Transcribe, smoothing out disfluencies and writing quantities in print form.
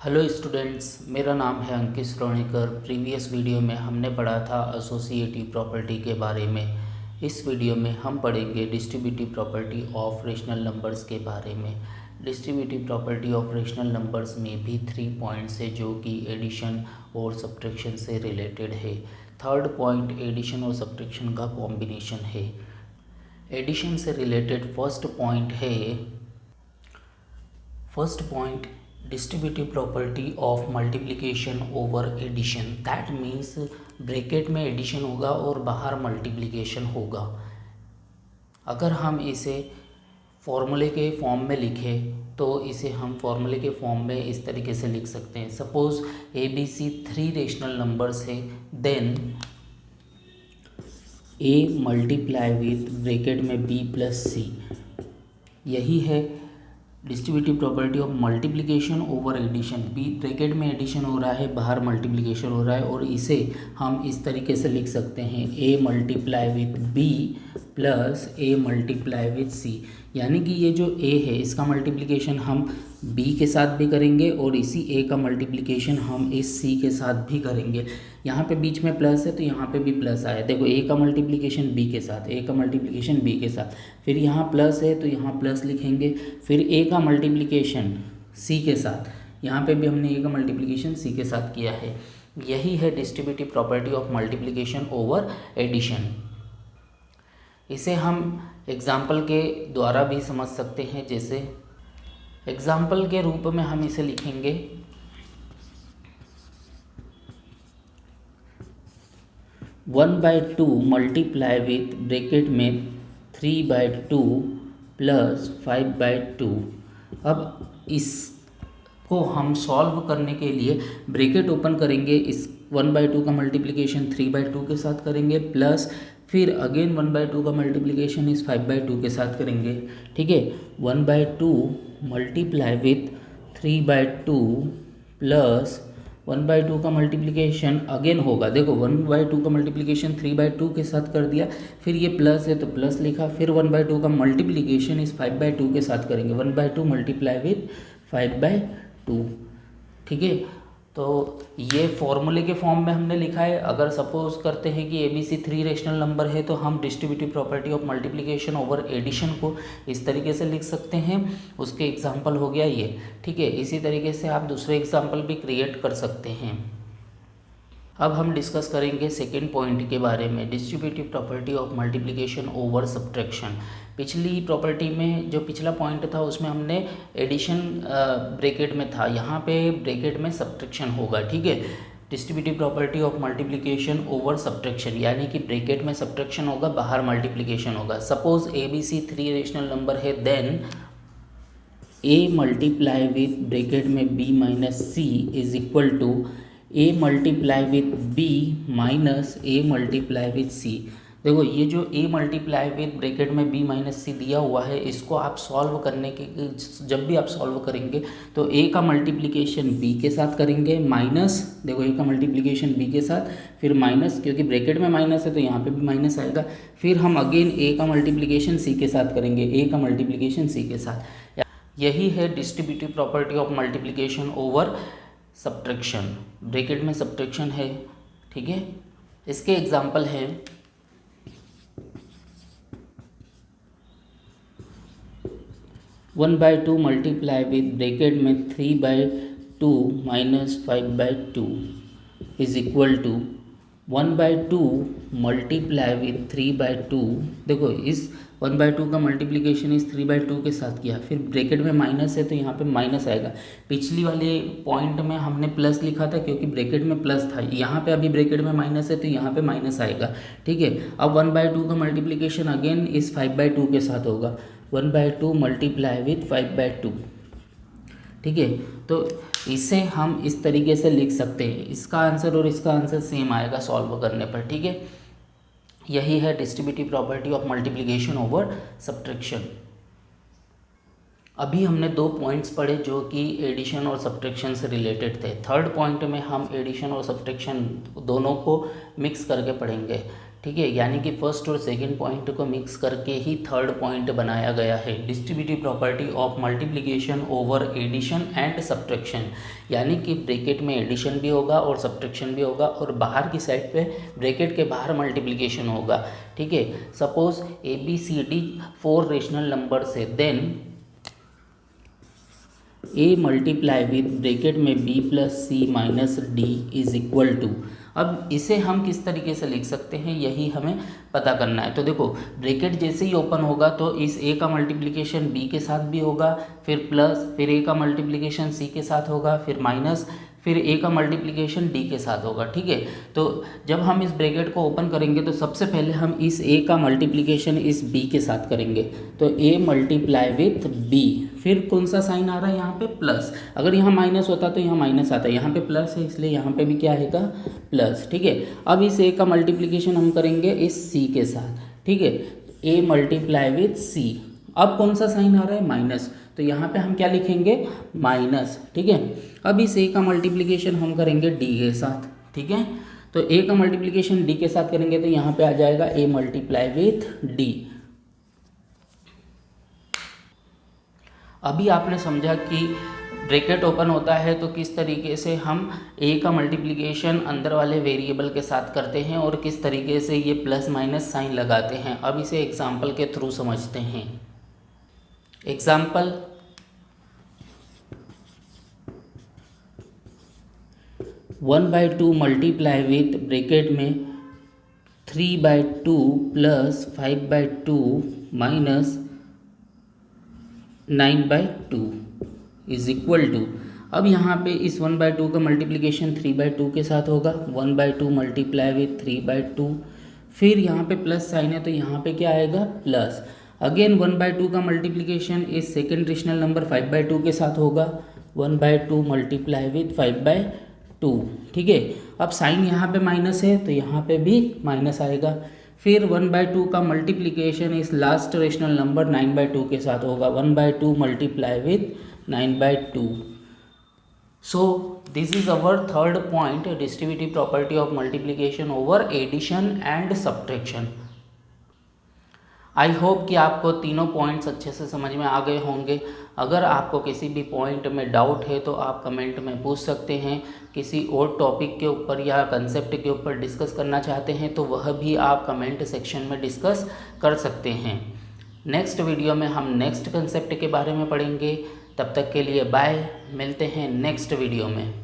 Hello students, मेरा नाम है अंकित श्रोणीकर। प्रीवियस वीडियो में हमने पढ़ा था एसोसिएटिव प्रॉपर्टी के बारे में। इस वीडियो में हम पढ़ेंगे distributive property of rational numbers के बारे में। Distributive property of rational numbers में भी 3 पॉइंट्स है जो कि एडिशन और सब्ट्रैक्शन से रिलेटेड है। थर्ड पॉइंट एडिशन और सब्ट्रैक्शन का कॉम्बिनेशन है। एडिशन से related first point distributive property of multiplication over addition. That means bracket में एडिशन होगा और बाहर मल्टीप्लिकेशन होगा। अगर हम इसे फॉर्मूले के फॉर्म में लिखें तो इसे हम फॉर्मूले के फॉर्म में इस तरीके से लिख सकते हैं। Suppose A B C 3 rational numbers है, then A multiply with bracket में बी प्लस सी। यही है distributive property of multiplication over addition. बी ब्रैकेट में एडिशन हो रहा है, बाहर मल्टीप्लिकेशन हो रहा है, और इसे हम इस तरीके से लिख सकते हैं A multiply with B plus A multiply with C. यानी कि ये जो ए है इसका मल्टीप्लिकेशन हम बी के साथ भी करेंगे और इसी ए का मल्टीप्लिकेशन हम इस सी के साथ भी करेंगे। यहाँ पे बीच में प्लस है तो यहाँ पे भी प्लस आया। देखो ए का मल्टीप्लिकेशन बी के साथ, ए का मल्टीप्लिकेशन बी के साथ, फिर यहाँ प्लस है तो यहाँ प्लस लिखेंगे, फिर ए का मल्टीप्लिकेशन सी के साथ, यहाँ पे भी हमने ए का मल्टीप्लिकेशन सी के साथ किया है। यही है distributive property of multiplication over addition. इसे हम एग्जाम्पल के द्वारा भी समझ सकते हैं। जैसे एग्जाम्पल के रूप में हम इसे लिखेंगे 1/2 मल्टीप्लाई विथ ब्रैकेट में 3/2 प्लस 5/2। अब इसको हम सॉल्व करने के लिए ब्रैकेट ओपन करेंगे, इस 1/2 का मल्टीप्लिकेशन 3/2 के साथ करेंगे, प्लस फिर अगेन 1/2 का मल्टीप्लिकेशन इस 5/2 के साथ करेंगे। ठीक है, 1/2 मल्टीप्लाई विथ 3/2 प्लस 1/2 का मल्टीप्लिकेशन अगेन होगा। देखो 1/2 का मल्टीप्लिकेशन 3/2 के साथ कर दिया, फिर ये प्लस है तो प्लस लिखा, फिर 1/2 का मल्टीप्लिकेशन इस 5/2 के साथ करेंगे। 1/2 मल्टीप्लाई विथ 5/2। ठीक है, तो ये फॉर्मूले के फॉर्म में हमने लिखा है। अगर सपोज करते हैं कि A B C 3 rational number है तो हम distributive property of multiplication over addition को इस तरीके से लिख सकते हैं। उसके एग्जांपल हो गया ये। ठीक है, इसी तरीके से आप दूसरे एग्जांपल भी क्रिएट कर सकते हैं। अब हम डिस्कस करेंगे सेकेंड पॉइंट के बारे में, distributive property of multiplication over subtraction. पिछली प्रॉपर्टी में जो पिछला पॉइंट था उसमें हमने एडिशन ब्रैकेट में था, यहाँ पे ब्रैकेट में सब्ट्रैक्शन होगा। ठीक है, distributive property of multiplication over subtraction, यानी कि ब्रैकेट में सब्ट्रैक्शन होगा, बाहर मल्टीप्लिकेशन होगा। Suppose A B C 3 rational number है, then A multiply with bracket में B minus C is equal to A multiply with B minus A multiply with C. देखो ये जो ए मल्टीप्लाई विथ ब्रैकेट में B minus C दिया हुआ है, इसको आप सॉल्व करने के जब भी आप सॉल्व करेंगे तो ए का मल्टीप्लिकेशन बी के साथ करेंगे, माइनस, देखो ए का मल्टीप्लिकेशन बी के साथ, फिर माइनस, क्योंकि ब्रैकेट में माइनस है तो यहाँ पे भी माइनस आएगा, फिर हम अगेन ए का मल्टीप्लिकेशन सी के साथ करेंगे, ए का मल्टीप्लिकेशन सी के साथ। यही है distributive property of multiplication over subtraction. Bracket में सब्ट्रैक्शन है। ठीक है, इसके एग्जाम्पल है 1/2 मल्टीप्लाई विथ ब्रैकेट में 3/2 minus 5/2 is equal to 1/2 multiply with 3/2। देखो इस 1/2 का मल्टीप्लिकेशन इस 3/2 के साथ किया, फिर ब्रैकेट में माइनस है तो यहाँ पे माइनस आएगा। पिछली वाले पॉइंट में हमने प्लस लिखा था क्योंकि ब्रैकेट में प्लस था, यहाँ पे अभी ब्रैकेट में माइनस है तो यहाँ पे माइनस आएगा। ठीक है, अब 1/2 का मल्टीप्लिकेशन अगेन इस 5/2 के साथ होगा, 1/2 मल्टीप्लाई विथ 5/2। ठीक है, तो इसे हम इस तरीके से लिख सकते हैं। इसका आंसर और इसका आंसर सेम आएगा सॉल्व करने पर। ठीक है, यही है distributive property of multiplication over subtraction. अभी हमने 2 पॉइंट्स पढ़े जो कि एडिशन और सब्ट्रैक्शन से रिलेटेड थे। थर्ड पॉइंट में हम एडिशन और सब्ट्रैक्शन दोनों को मिक्स करके पढ़ेंगे। ठीक है, यानी कि फर्स्ट और सेकंड पॉइंट को मिक्स करके ही थर्ड पॉइंट बनाया गया है। Distributive property of multiplication over addition and subtraction, यानी कि ब्रैकेट में एडिशन भी होगा और सब्ट्रैक्शन भी होगा और बाहर की साइड पे ब्रैकेट के बाहर मल्टीप्लिकेशन होगा। ठीक है, सपोज ABCD 4 रेशनल नंबर से, then A multiply with bracket में B plus C minus D is equal to. अब इसे हम किस तरीके से लिख सकते हैं, यही हमें पता करना है। तो देखो, ब्रैकेट जैसे ही ओपन होगा तो इस A का मल्टीप्लिकेशन B के साथ भी होगा, फिर प्लस, फिर A का मल्टीप्लिकेशन C के साथ होगा, फिर माइनस, फिर A का मल्टीप्लिकेशन D के साथ होगा। ठीक है, तो जब हम इस ब्रैकेट को ओपन करेंगे तो सबसे पहले हम इस A का मल्टीप्लिकेशन इस B के साथ करेंगे, तो A मल्टीप्लाई विथ B, फिर कौन सा साइन आ रहा है यहाँ पे, प्लस। अगर यहाँ माइनस होता तो यहाँ माइनस आता है, यहाँ पे प्लस है इसलिए यहाँ पे भी क्या आएगा, प्लस। ठीक है, अब इस A का मल्टीप्लिकेशन हम करेंगे इस C के साथ। ठीक है, A मल्टीप्लाई विथ C, अब कौन सा साइन आ रहा है, माइनस, तो यहाँ पे हम क्या लिखेंगे, माइनस। ठीक है, अब इस A का मल्टीप्लिकेशन हम करेंगे D के साथ। ठीक है, तो A का मल्टीप्लिकेशन D के साथ करेंगे तो यहाँ पे आ जाएगा A मल्टीप्लाई विथ D। अभी आपने समझा कि ब्रैकेट ओपन होता है तो किस तरीके से हम A का मल्टीप्लिकेशन अंदर वाले वेरिएबल के साथ करते हैं और किस तरीके से ये प्लस माइनस साइन लगाते हैं। अब इसे एग्जाम्पल के थ्रू समझते हैं। Example, one by two multiply with bracket में 3/2 plus 5/2 minus 9/2 is equal to. अब यहाँ पे इस 1/2 का मल्टीप्लिकेशन 3/2 के साथ होगा, 1/2 मल्टीप्लाई विथ 3/2, फिर यहाँ पे प्लस साइन है तो यहाँ पे क्या आएगा, प्लस। अगेन 1/2 का मल्टीप्लिकेशन इस सेकेंड रेशनल नंबर 5/2 के साथ होगा, 1/2 मल्टीप्लाई विथ 5/2। ठीक है, अब साइन यहाँ पे माइनस है तो यहाँ पे भी माइनस आएगा, फिर 1/2 का मल्टीप्लिकेशन इस लास्ट रेशनल नंबर 9/2 के साथ होगा, 1/2 multiply with 9/2। So this is our third point, distributive property of multiplication over addition and subtraction. I hope कि आपको तीनों पॉइंट्स अच्छे से समझ में आ गए होंगे। अगर आपको किसी भी पॉइंट में डाउट है तो आप कमेंट में पूछ सकते हैं। किसी और टॉपिक के ऊपर या कंसेप्ट के ऊपर डिस्कस करना चाहते हैं तो वह भी आप कमेंट सेक्शन में डिस्कस कर सकते हैं। नेक्स्ट वीडियो में हम नेक्स्ट कंसेप्ट के बारे में पढ़ेंगे। तब तक के लिए बाय, मिलते हैं नेक्स्ट वीडियो में।